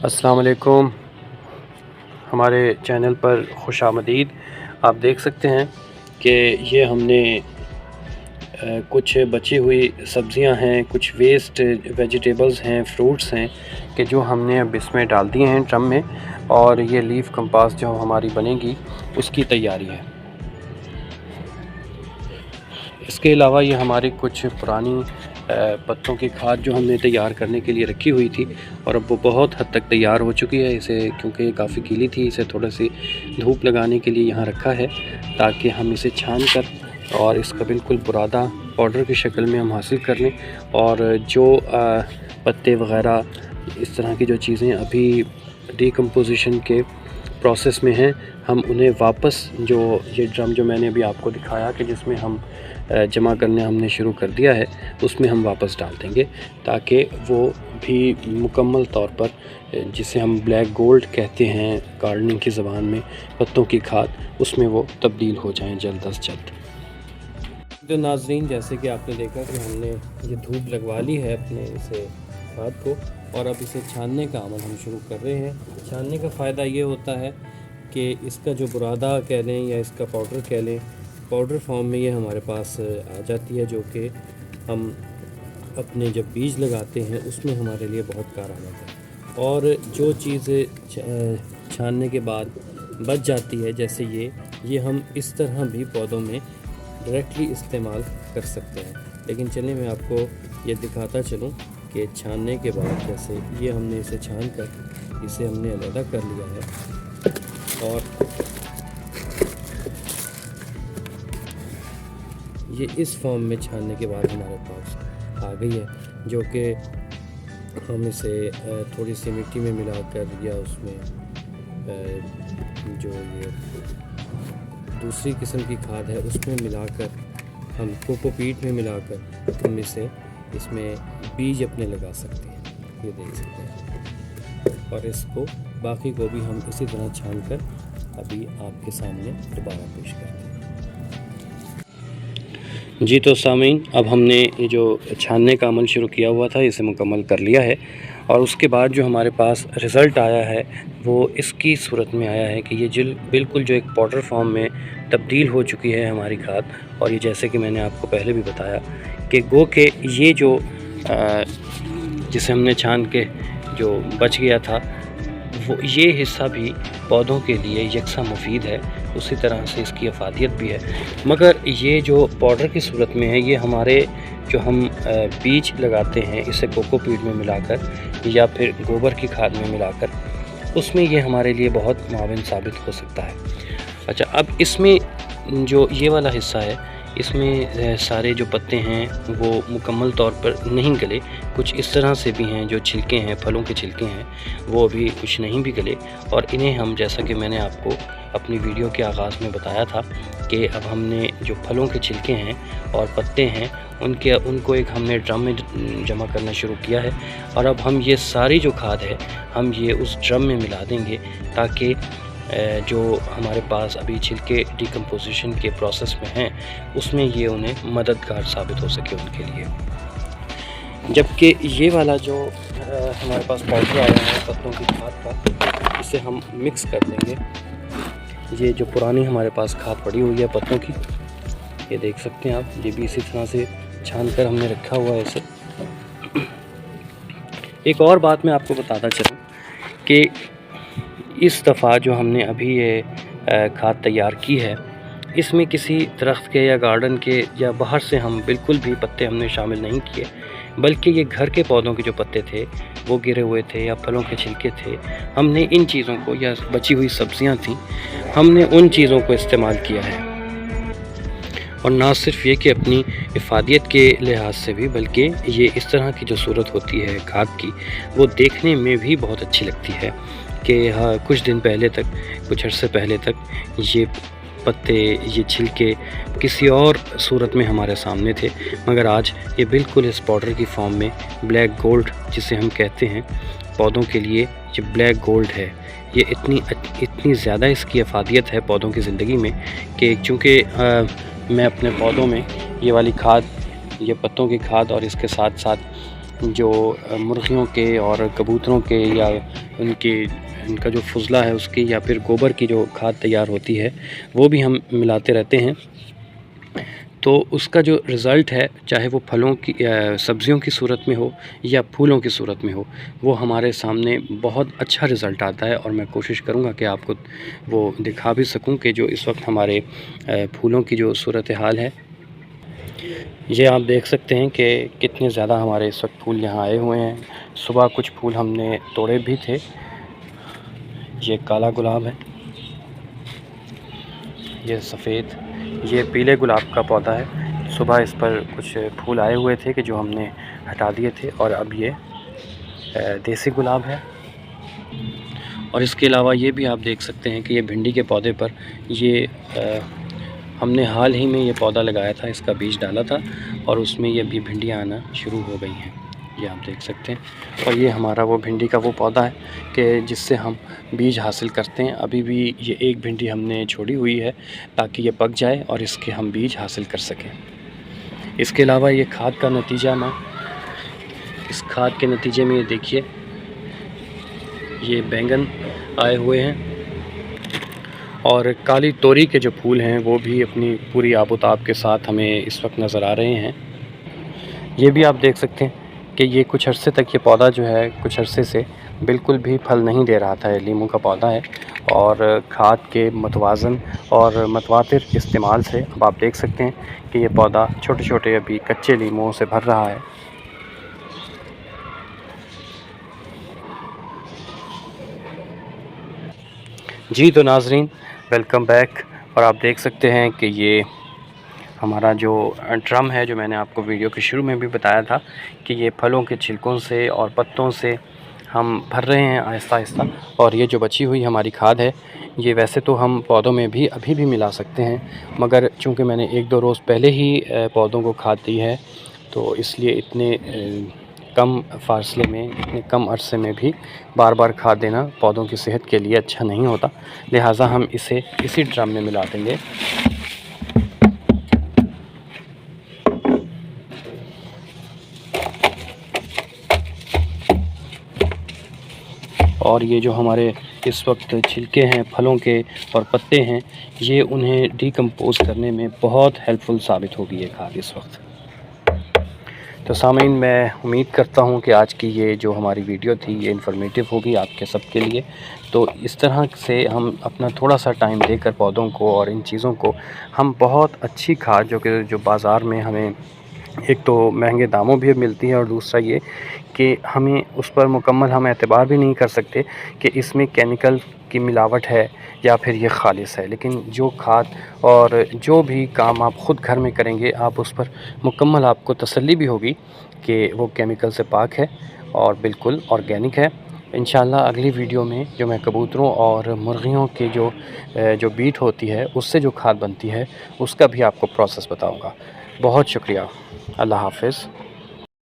अस्सलाम वालेकुम, हमारे चैनल पर खुशामदीद। आप देख सकते हैं कि ये हमने कुछ बची हुई सब्ज़ियां हैं, कुछ वेस्ट वेजिटेबल्स हैं, फ्रूट्स हैं कि जो हमने अब इसमें डाल दिए हैं ड्रम में, और ये लीफ कंपास जो हमारी बनेगी उसकी तैयारी है। इसके अलावा ये हमारी कुछ पुरानी पत्तों की खाद जो हमने तैयार करने के लिए रखी हुई थी, और अब वो बहुत हद तक तैयार हो चुकी है। इसे क्योंकि काफ़ी गीली थी, इसे थोड़ा सी धूप लगाने के लिए यहाँ रखा है ताकि हम इसे छान कर और इसका बिल्कुल बुरादा पाउडर की शक्ल में हम हासिल कर लें। और जो पत्ते वग़ैरह इस तरह की जो चीज़ें अभी डिकम्पोजिशन के प्रोसेस में हैं, हम उन्हें वापस जो ये ड्रम जो मैंने अभी आपको दिखाया कि जिसमें हम जमा करने हमने शुरू कर दिया है, उसमें हम वापस डाल देंगे ताकि वो भी मुकम्मल तौर पर, जिसे हम ब्लैक गोल्ड कहते हैं गार्डनिंग की ज़बान में, पत्तों की खाद, उसमें वो तब्दील हो जाएं जल्द अज जल्द। तो नाज़रीन, जैसे कि आपने देखा कि हमने ये धूप लगवा ली है अपने इसे खाद को, और अब इसे छानने का अमल हम शुरू कर रहे हैं। छानने का फ़ायदा ये होता है कि इसका जो बुरादा कह लें या इसका पाउडर कह लें, पाउडर फॉर्म में ये हमारे पास आ जाती है, जो कि हम अपने जब बीज लगाते हैं उसमें हमारे लिए बहुत कारगर है। और जो चीज़ें छानने के बाद बच जाती है, जैसे ये हम इस तरह भी पौधों में डायरेक्टली इस्तेमाल कर सकते हैं। लेकिन चलिए मैं आपको ये दिखाता चलूँ कि छानने के बाद, जैसे ये हमने इसे छान कर इसे हमने अलग कर लिया है, और ये इस फॉर्म में छानने के बाद हमारे पास आ गई है, जो कि हम इसे थोड़ी सी मिट्टी में मिलाकर या उसमें जो ये दूसरी किस्म की खाद है उसमें मिलाकर, हम कोकोपीट में मिलाकर हम इसमें बीज अपने लगा सकते हैं। ये देख सकते हैं, और इसको बाकी को भी हम इसी तरह छान कर अभी आपके सामने दोबारा पेश करते हैं। जी तो सामीन, अब हमने ये जो छानने का अमल शुरू किया हुआ था इसे मुकम्मल कर लिया है, और उसके बाद जो हमारे पास रिज़ल्ट आया है वो इसकी सूरत में आया है कि ये बिल्कुल जो एक पाउडर फॉर्म में तब्दील हो चुकी है हमारी खाद। और ये जैसे कि मैंने आपको पहले भी बताया कि गो के ये जो जिसे हमने छान के जो बच गया था, वो ये हिस्सा भी पौधों के लिए यकसा मुफीद है, उसी तरह से इसकी अफादियत भी है। मगर ये जो पाउडर की सूरत में है, ये हमारे जो हम बीज लगाते हैं इसे कोकोपीट में मिलाकर या फिर गोबर की खाद में मिलाकर, उसमें ये हमारे लिए बहुत मुआविन साबित हो सकता है। अच्छा, अब इसमें जो ये वाला हिस्सा है, इसमें सारे जो पत्ते हैं वो मुकम्मल तौर पर नहीं गले, कुछ इस तरह से भी हैं जो छिलके हैं, फलों के छिलके हैं, वो अभी कुछ नहीं भी गले। और इन्हें हम, जैसा कि मैंने आपको अपनी वीडियो के आगाज़ में बताया था कि अब हमने जो फलों के छिलके हैं और पत्ते हैं उनको एक हमने ड्रम में जमा करना शुरू किया है, और अब हम ये सारी जो खाद है हम ये उस ड्रम में मिला देंगे ताकि जो हमारे पास अभी छिलके डिकम्पोजिशन के प्रोसेस में हैं उसमें ये उन्हें मददगार साबित हो सके उनके लिए। जबकि ये वाला जो हमारे पास पाउडर आया है पत्तों की खाद का, इसे हम मिक्स कर देंगे। ये जो पुरानी हमारे पास खाद पड़ी हुई है पत्तों की, ये देख सकते हैं आप, ये भी इसी तरह से छान कर हमने रखा हुआ है इसे। एक और बात मैं आपको बताता चलूँ कि इस दफ़ा जो हमने अभी ये खाद तैयार की है, इसमें किसी दरख्त के या गार्डन के या बाहर से हम बिल्कुल भी पत्ते हमने शामिल नहीं किए, बल्कि ये घर के पौधों के जो पत्ते थे वो गिरे हुए थे या फलों के छिलके थे, हमने इन चीज़ों को, या बची हुई सब्जियां थीं, हमने उन चीज़ों को इस्तेमाल किया है। और ना सिर्फ ये कि अपनी इफ़ादियत के लिहाज से भी, बल्कि ये इस तरह की जो सूरत होती है खाद की, वो देखने में भी बहुत अच्छी लगती है कि हाँ, कुछ दिन पहले तक, कुछ अर्से पहले तक ये पत्ते, ये छिलके किसी और सूरत में हमारे सामने थे, मगर आज ये बिल्कुल इस पाउडर की फॉर्म में ब्लैक गोल्ड, जिसे हम कहते हैं पौधों के लिए ये ब्लैक गोल्ड है। ये इतनी ज़्यादा इसकी अफादियत है पौधों की ज़िंदगी में कि चूँकि मैं अपने पौधों में ये वाली खाद, ये पत्तों की खाद और इसके साथ साथ जो मुर्गियों के और कबूतरों के या इनका जो फुजला है उसकी या फिर गोबर की जो खाद तैयार होती है वो भी हम मिलाते रहते हैं। तो उसका जो रिज़ल्ट है, चाहे वो फलों की सब्ज़ियों की सूरत में हो या फूलों की सूरत में हो, वो हमारे सामने बहुत अच्छा रिज़ल्ट आता है। और मैं कोशिश करूँगा कि आपको वो दिखा भी सकूँ कि जो इस वक्त हमारे फूलों की जो सूरत हाल है, ये आप देख सकते हैं कि कितने ज़्यादा हमारे इस वक्त फूल यहाँ आए हुए हैं। सुबह कुछ फूल हमने तोड़े भी थे। ये काला गुलाब है, ये सफ़ेद, ये पीले गुलाब का पौधा है। सुबह इस पर कुछ फूल आए हुए थे कि जो हमने हटा दिए थे, और अब ये देसी गुलाब है। और इसके अलावा ये भी आप देख सकते हैं कि ये भिंडी के पौधे पर ये हमने हाल ही में ये पौधा लगाया था, इसका बीज डाला था और उसमें ये भी भिंडियाँ आना शुरू हो गई हैं, ये आप देख सकते हैं। और ये हमारा वो भिंडी का वो पौधा है कि जिससे हम बीज हासिल करते हैं। अभी भी ये एक भिंडी हमने छोड़ी हुई है ताकि ये पक जाए और इसके हम बीज हासिल कर सकें। इसके अलावा ये खाद का नतीजा ना, इस खाद के नतीजे में ये देखिए, ये बैंगन आए हुए हैं और काली तोरी के जो फूल हैं वो भी अपनी पूरी आबोताब के साथ हमें इस वक्त नज़र आ रहे हैं। ये भी आप देख सकते हैं कि ये कुछ अरसे तक ये पौधा जो है, कुछ अरसे से बिल्कुल भी फल नहीं दे रहा था। ये लीमू का पौधा है और खाद के मतवाज़न और मतवातिर इस्तेमाल से अब आप देख सकते हैं कि ये पौधा छोटे छोटे अभी कच्चे लीमुओं से भर रहा है। जी तो नाज़रीन, वेलकम बैक। और आप देख सकते हैं कि ये हमारा जो ड्रम है, जो मैंने आपको वीडियो के शुरू में भी बताया था कि ये फलों के छिलकों से और पत्तों से हम भर रहे हैं आहिस्ता आहिस्ता। और ये जो बची हुई हमारी खाद है, ये वैसे तो हम पौधों में भी अभी भी मिला सकते हैं, मगर चूँकि मैंने 1-2 रोज़ पहले ही पौधों को खाद दी है, तो इसलिए इतने कम फासले में, इतने कम अरसे में भी बार बार खाद देना पौधों की सेहत के लिए अच्छा नहीं होता। लिहाजा हम इसे इसी ड्रम में मिला देंगे। और ये जो हमारे इस वक्त छिलके हैं फलों के और पत्ते हैं, ये उन्हें डिकम्पोज़ करने में बहुत हेल्पफुल साबित होगी ये खाद इस वक्त। तो सामीन, मैं उम्मीद करता हूँ कि आज की ये जो हमारी वीडियो थी ये इन्फॉर्मेटिव होगी आपके सबके लिए। तो इस तरह से हम अपना थोड़ा सा टाइम देकर पौधों को और इन चीज़ों को हम बहुत अच्छी खाद जो बाज़ार में हमें एक तो महंगे दामों भी मिलती है और दूसरा ये कि हमें उस पर मुकम्मल हम एतबार भी नहीं कर सकते कि इसमें केमिकल की मिलावट है या फिर ये खालिस है। लेकिन जो खाद और जो भी काम आप ख़ुद घर में करेंगे, आप उस पर मुकम्मल आपको तसल्ली भी होगी कि वो केमिकल से पाक है और बिल्कुल ऑर्गेनिक है। इंशाल्लाह अगली वीडियो में जो मैं कबूतरों और मुर्गियों के जो बीट होती है उससे जो खाद बनती है उसका भी आपको प्रोसेस बताऊँगा। बहुत शुक्रिया। अल्लाह हाफ़िज़।